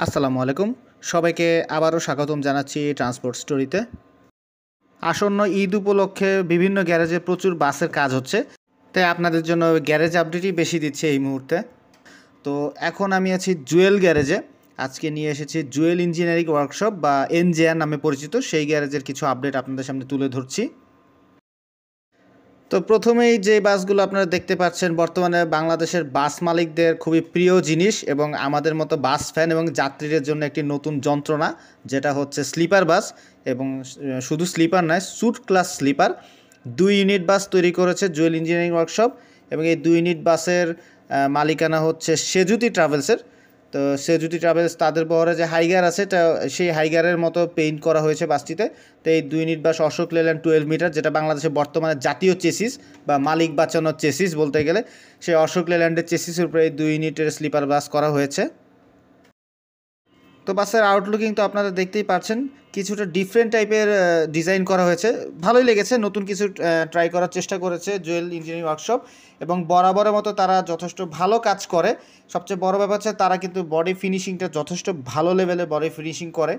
আসসালামু আলাইকুম। সবাইকে আবারও স্বাগতম জানাচ্ছি ট্রান্সপোর্ট স্টোরিতে। আসন্ন ঈদ উপলক্ষে বিভিন্ন গ্যারেজে প্রচুর বাসের কাজ হচ্ছে, তাই আপনাদের জন্য গ্যারেজ আপডেটই বেশি দিচ্ছে এই মুহূর্তে। তো এখন আমি আছি জুয়েল গ্যারেজে। আজকে নিয়ে এসেছি জুয়েল ইঞ্জিনিয়ারিং ওয়ার্কশপ বা এনজেআর নামে পরিচিত সেই গ্যারেজের কিছু আপডেট আপনাদের সামনে তুলে ধরছি। তো প্রথমেই যে বাসগুলো আপনারা দেখতে পাচ্ছেন, বর্তমানে বাংলাদেশের বাস মালিকদের খুবই প্রিয় জিনিস এবং আমাদের মতো বাস ফ্যান এবং যাত্রীদের জন্য একটি নতুন যন্ত্রণা, যেটা হচ্ছে স্লিপার বাস। এবং শুধু স্লিপার নয়, স্যুট ক্লাস স্লিপার 2 ইউনিট বাস তৈরি করেছে জুয়েল ইঞ্জিনিয়ারিং ওয়ার্কশপ। এবং এই 2 ইউনিট বাসের মালিকানা হচ্ছে সেজুতি ট্রাভেলসের। তো সেজুতি ট্রাভেলস তাদের বহরে যে হাইগার আছে, সেই হাইগারের মতো পেইন্ট করা হয়েছে বাসটিতে। তো এই 2 ইউনিট বাস অশোক লেল্যান্ড 12 মিটার, যেটা বাংলাদেশে বর্তমানে জাতীয় চেসিস বা মালিক বাঁচানো চেসিস বলতে গেলে, সেই অশোক লেল্যান্ডের চেসিসের উপরে এই 2 ইউনিটের স্লিপার বাস করা হয়েছে। তো বাসের আউটলুকিং তো আপনারা দেখতেই পাচ্ছেন, কিছুটা ডিফারেন্ট টাইপের ডিজাইন করা হয়েছে। ভালোই লেগেছে, নতুন কিছু ট্রাই করার চেষ্টা করেছে জুয়েল ইঞ্জিনিয়ারিং ওয়ার্কশপ। এবং বরাবরের মতো তারা যথেষ্ট ভালো কাজ করে। সবচেয়ে বড় ব্যাপার হচ্ছে তারা কিন্তু বডি ফিনিশিংটা যথেষ্ট ভালো লেভেলে বডি ফিনিশিং করে।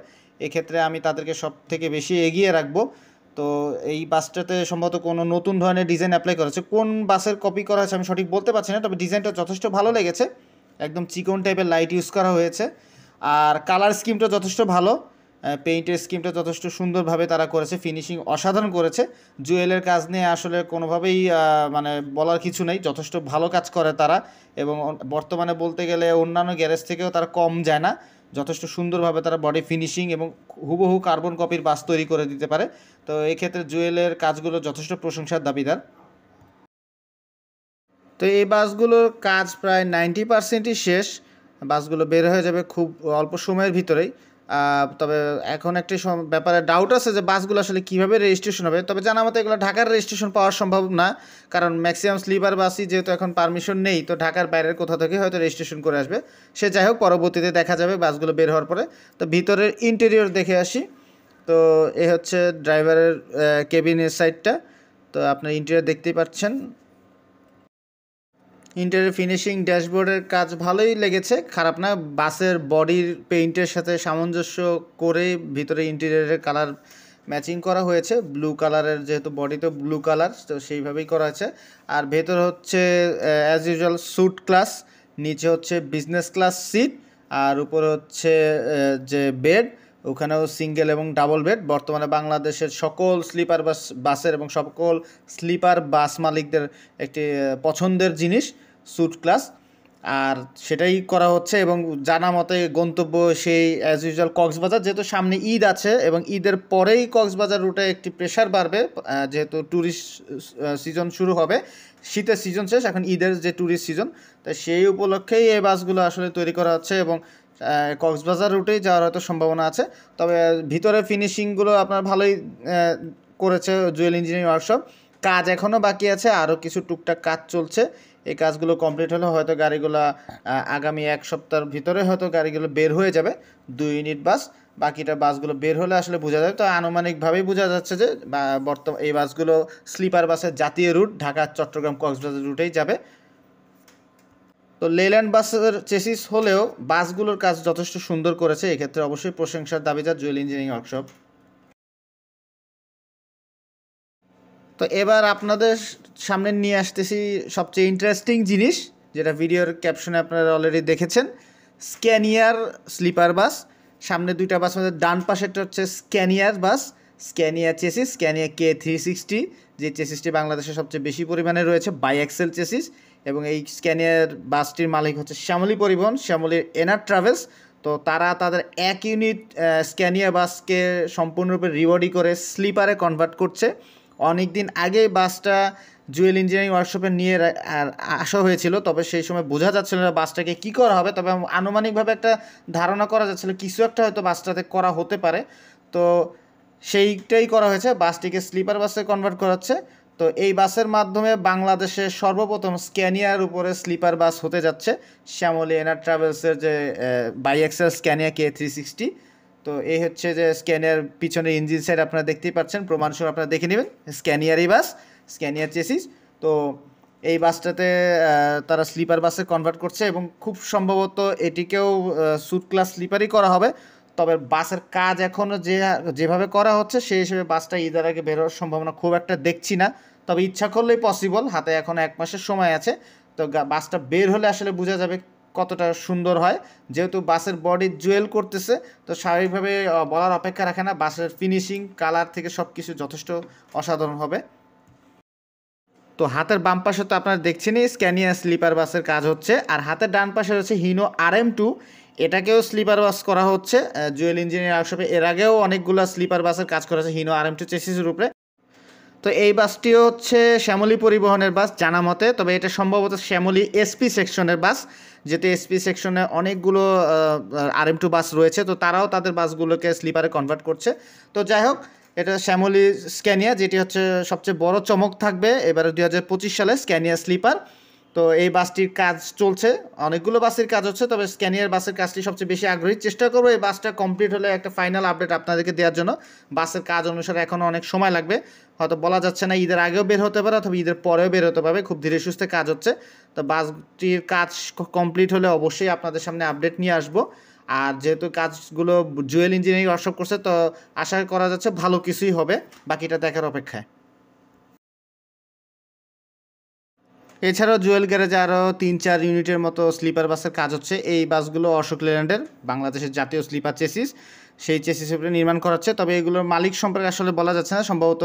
এক্ষেত্রে আমি তাদেরকে সব থেকে বেশি এগিয়ে রাখবো। তো এই বাসটাতে সম্ভবত কোনো নতুন ধরনের ডিজাইন অ্যাপ্লাই করেছে, কোন বাসের কপি করা হয়েছে আমি সঠিক বলতে পারছি না, তবে ডিজাইনটা যথেষ্ট ভালো লেগেছে। একদম চিকন টাইপের লাইট ইউজ করা হয়েছে। আর কালার স্কিমটা যথেষ্ট ভালো, পেইন্টের স্কিমটা যথেষ্ট সুন্দরভাবে তারা করেছে, ফিনিশিং অসাধারণ করেছে। জুয়েলের কাজ নিয়ে আসলে কোনোভাবেই মানে বলার কিছু নেই, যথেষ্ট ভালো কাজ করে তারা। এবং বর্তমানে বলতে গেলে অন্যান্য গ্যারেজ থেকেও তারা কম যায় না, যথেষ্ট সুন্দরভাবে তারা বডি ফিনিশিং এবং হুবহু কার্বন কপির বাস তৈরি করে দিতে পারে। তো এক্ষেত্রে জুয়েলের কাজগুলো যথেষ্ট প্রশংসার দাবিদার। তো এই বাসগুলোর কাজ প্রায় 90%ই শেষ। বাসগুলো বের হয়ে যাবে খুব অল্প সময়ের ভিতরেই। তবে এখন একটি ব্যাপারে ডাউট আছে যে বাসগুলো আসলে কীভাবে রেজিস্ট্রেশন হবে। তবে জানা মতো এগুলো ঢাকার রেজিস্ট্রেশন পাওয়া সম্ভব না, কারণ ম্যাক্সিমাম স্লিপার বাসই যেহেতু এখন পারমিশন নেই, তো ঢাকার বাইরের কোথাও থেকে হয়তো রেজিস্ট্রেশন করে আসবে। সে যাই হোক, পরবর্তীতে দেখা যাবে বাসগুলো বের হওয়ার পরে। তো ভিতরের ইন্টেরিয়র দেখে আসি। তো এ হচ্ছে ড্রাইভারের কেবিনের সাইডটা। তো আপনার ইন্টেরিয়র দেখতেই পাচ্ছেন। ইন্টেরিয়র ফিনিশিং, ড্যাশবোর্ডের কাজ ভালোই লেগেছে, খারাপ না। বাসের বডির পেইন্টের সাথে সামঞ্জস্য করে ভিতরে ইন্টেরিয়রের কালার ম্যাচিং করা হয়েছে, ব্লু কালারের, যেহেতু বডিতে ব্লু কালার, তো সেইভাবেই করা হয়েছে। আর ভেতর হচ্ছে অ্যাজ ইউজুয়াল স্যুট ক্লাস, নিচে হচ্ছে বিজনেস ক্লাস সিট, আর উপরে হচ্ছে যে বেড, ওখানেও সিঙ্গেল এবং ডাবল বেড। বর্তমানে বাংলাদেশের সকল স্লিপার বাসের এবং সকল স্লিপার বাস মালিকদের একটি পছন্দের জিনিস স্যুট ক্লাস। আর সেটাই করা হচ্ছে। এবং জানা মতে গন্তব্য সেই অ্যাজ ইউজুয়াল কক্সবাজার, যেহেতু সামনে ঈদ আছে এবং ঈদের পরেই কক্সবাজার রুটে একটি প্রেশার বাড়বে, যেহেতু ট্যুরিস্ট সিজন শুরু হবে। শীতের সিজন শেষ, এখন ঈদের যে ট্যুরিস্ট সিজন, তাই সেই উপলক্ষেই এই বাসগুলো আসলে তৈরি করা হচ্ছে এবং কক্সবাজার রুটেই যাওয়ার হয়তো সম্ভাবনা আছে। তবে ভিতরে ফিনিশিংগুলো আপনার ভালোই করেছে জুয়েল ইঞ্জিনিয়ারিং ওয়ার্কশপ। কাজ এখনও বাকি আছে, আরও কিছু টুকটাক কাজ চলছে। এই কাজগুলো কমপ্লিট হলে হয়তো গাড়িগুলো আগামী 1 সপ্তাহের ভিতরে হয়তো গাড়িগুলো বের হয়ে যাবে, 2 ইউনিট বাস। বাকিটা বাসগুলো বের হলে আসলে বোঝা যাবে। তো আনুমানিকভাবেই বোঝা যাচ্ছে যে এই বাসগুলো স্লিপার বাসের জাতীয় রুট ঢাকা চট্টগ্রাম কক্সবাজার রুটেই যাবে। তো লেল্যান্ড বাসের চেসিস হলেও বাসগুলোর কাজ যথেষ্ট সুন্দর করেছে, এক্ষেত্রে অবশ্যই প্রশংসার দাবিদার জুয়েল ইঞ্জিনিয়ারিং ওয়ার্কশপ। তো এবার আপনাদের সামনে নিয়ে আসতেছি সবচেয়ে ইন্টারেস্টিং জিনিস, যেটা ভিডিওর ক্যাপশনে আপনারা অলরেডি দেখেছেন, স্ক্যানিয়ার স্লিপার বাস। সামনে দুইটা বাস, মধ্যে ডান পাশেরটা হচ্ছে স্ক্যানিয়ার বাস, স্ক্যানিয়ার চেসিস, স্ক্যানিয়ার K360, যে চেসিসটি বাংলাদেশে সবচেয়ে বেশি পরিমাণে রয়েছে, বাই এক্সেল চেসিস। এবং এই স্ক্যানিয়ার বাসটির মালিক হচ্ছে শ্যামলী পরিবহন, শ্যামলীর এনার ট্রাভেলস। তো তারা তাদের 1 ইউনিট স্ক্যানিয়ার বাসকে সম্পূর্ণরূপে রিবডি করে স্লিপারে কনভার্ট করছে। অনেক দিন আগে বাসটা জুয়েল ইঞ্জিনিয়ারিং ওয়ার্কশপে নিয়ে আসা হয়েছিল, তবে সেই সময় বোঝা যাচ্ছিল না বাসটাকে কী করা হবে। তবে আনুমানিকভাবে একটা ধারণা করা যাচ্ছিল কিছু একটা হয়তো বাসটাতে করা হতে পারে। তো সেইটাই করা হয়েছে, বাসটিকে স্লিপার বাসে কনভার্ট করা হচ্ছে। তো এই বাসের মাধ্যমে বাংলাদেশের সর্বপ্রথম স্ক্যানিয়ার উপরে স্লিপার বাস হতে যাচ্ছে শ্যামলী এনার ট্রাভেলসের যে বাই এক্সেল স্ক্যানিয়া K360। তো এই হচ্ছে যে স্ক্যানিয়ার পিছনে ইঞ্জিন সাইড আপনারা দেখতেই পাচ্ছেন, প্রমাণস্বরূপ আপনারা দেখে নেবেন, স্ক্যানিয়ারই বাস, স্ক্যানিয়ার চেসিস। তো এই বাসটাতে তারা স্লিপার বাসে কনভার্ট করছে এবং খুব সম্ভবত এটিকেও স্যুট ক্লাস স্লিপারই করা হবে। তবে বাসের কাজ এখনও যেভাবে করা হচ্ছে সেই হিসেবে বাসটা ঈদের আগে বেরোর সম্ভাবনা খুব একটা দেখছি না। তবে ইচ্ছা করলেই পসিবল, হাতে এখন 1 মাসের সময় আছে। তো বাসটা বের হলে আসলে বোঝা যাবে কতটা সুন্দর হয়। যেহেতু বাসের বডি জুয়েল করতেছে, তো স্বাভাবিকভাবে বলার অপেক্ষা রাখে না, বাসের ফিনিশিং কালার থেকে সব কিছু যথেষ্ট অসাধারণ হবে। তো হাতের বাম পাশে তো আপনারা দেখছেনই স্ক্যানিয়া স্লিপার বাসের কাজ হচ্ছে, আর হাতের ডান পাশে হচ্ছে হিনো RM2, এটাকেও স্লিপার বাস করা হচ্ছে জুয়েল ইঞ্জিনিয়ার ওয়ার্কশপে। এর আগেও অনেকগুলো স্লিপার বাসের কাজ করা হচ্ছে হিনো RM2 চেসিসের উপরে। তো এই বাসটিও হচ্ছে শ্যামলী পরিবহনের বাস জানা মতে, তবে এটা সম্ভবত শ্যামলী SP সেকশনের বাস, যেহেতু SP সেকশনে অনেকগুলো RM2 বাস রয়েছে, তো তারাও তাদের বাসগুলোকে স্লিপারে কনভার্ট করছে। তো যাই হোক, এটা শ্যামলী স্ক্যানিয়া, যেটি হচ্ছে সবচেয়ে বড় চমক থাকবে এবারে 2025 সালে স্ক্যানিয়া স্লিপার। তো এই বাসটির কাজ চলছে, অনেকগুলো বাসের কাজ হচ্ছে, তবে স্ক্যানিয়ার বাসের কাজটি সবচেয়ে বেশি আগ্রহী। চেষ্টা করবো এই বাসটা কমপ্লিট হলে একটা ফাইনাল আপডেট আপনাদেরকে দেওয়ার জন্য। বাসের কাজ অনুসারে এখনও অনেক সময় লাগবে, হয়তো বলা যাচ্ছে না, ঈদের আগেও বের হতে পারে অথবা ঈদের পরেও বের হতে পারবে, খুব ধীরে সুস্থে কাজ হচ্ছে। তো বাসটির কাজ কমপ্লিট হলে অবশ্যই আপনাদের সামনে আপডেট নিয়ে আসবো। আর যেহেতু কাজগুলো জুয়েল ইঞ্জিনিয়ারিং ওয়ার্কশপ করছে, তো আশা করা যাচ্ছে ভালো কিছুই হবে, বাকিটা দেখার অপেক্ষায়। এছাড়াও জুয়েল গ্যারেজে আরও 3-4 ইউনিটের মতো স্লিপার বাসের কাজ হচ্ছে। এই বাসগুলো অশোক লেল্যান্ডের, বাংলাদেশের জাতীয় স্লিপার চেসিস, সেই চেসিসের উপরে নির্মাণ করা হচ্ছে। তবে এগুলোর মালিক সম্পর্কে আসলে বলা যাচ্ছে না, সম্ভবত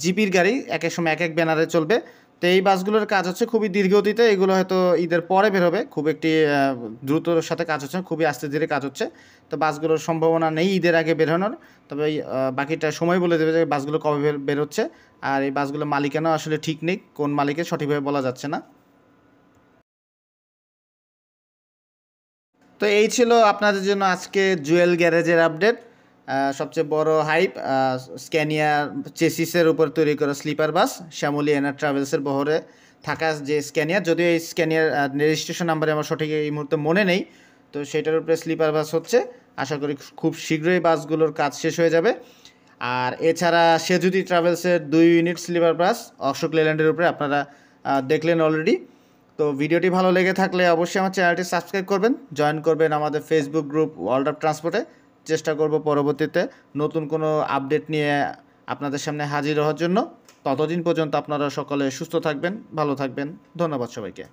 জিপির গাড়ি, এক এক সময় এক এক ব্যানারে চলবে। তো এই বাসগুলোর কাজ হচ্ছে খুবই দীর্ঘগতিতে, এগুলো হয়তো ঈদের পরে বের হবে, খুব একটি দ্রুতর সাথে কাজ হচ্ছে, খুবই আস্তে ধীরে কাজ হচ্ছে। তো বাসগুলোর সম্ভাবনা নেই ঈদের আগে বেরোনোর, তবে বাকিটা সময় বলে দেবে যে বাসগুলো কবে বেরোচ্ছে। আর এই বাসগুলোর মালিকানাও আসলে ঠিক নেই, কোন মালিকের সঠিকভাবে বলা যাচ্ছে না। তো এই ছিল আপনাদের জন্য আজকে জুয়েল গ্যারেজের আপডেট। সবচেয়ে বড় হাইপ স্ক্যানিয়া চেসিসের উপর তৈরি করা স্লিপার বাস, শ্যামলী এনার ট্রাভেলসের বহরে থাকা যে স্ক্যানিয়া, যদিও এই স্ক্যানিয়ার রেজিস্ট্রেশন নাম্বারে আমার সঠিক এই মুহূর্তে মনে নেই। তো সেটার উপরে স্লিপার বাস হচ্ছে, আশা করি খুব শীঘ্রই বাসগুলোর কাজ শেষ হয়ে যাবে। আর এছাড়া সেজুদি ট্রাভেলসের 2 ইউনিট স্লিপার বাস অশোক লেল্যান্ডের উপরে আপনারা দেখলেন অলরেডি। তো ভিডিওটি ভালো লেগে থাকলে অবশ্যই আমার চ্যানেলটি সাবস্ক্রাইব করবেন, জয়েন করবেন আমাদের ফেসবুক গ্রুপ ওয়ার্ল্ড অফ ট্রান্সপোর্টে। চেষ্টা করব পরবর্তীতে নতুন কোনো আপডেট নিয়ে আপনাদের সামনে হাজির হওয়ার জন্য। ততদিন পর্যন্ত আপনারা সকলে সুস্থ থাকবেন, ভালো থাকবেন। ধন্যবাদ সবাইকে।